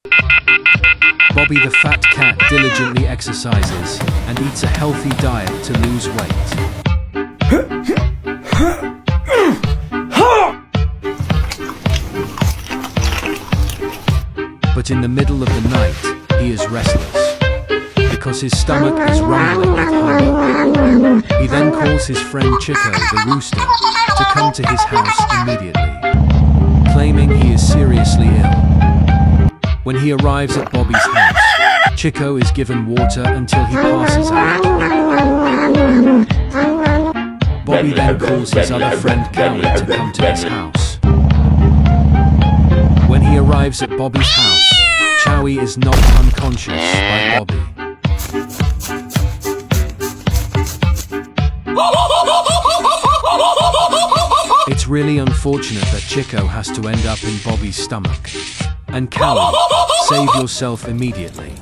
Bobby the fat cat diligently exercises and eats a healthy diet to lose weight. But in the middle of the night, he is restless, because his stomach is rumbling with hunger. He then calls his friend Chico the rooster to come to his house immediately, claiming he is seriously ill. When he arrives at Bobby's house, Chico is given water until he passes out. Bobby then calls his other friend Cowie to come to his house. When he arrives at Bobby's house, Chowie is knocked unconscious by Bobby. It's really unfortunate that Chico has to end up in Bobby's stomach. And Cowie, save yourself immediately.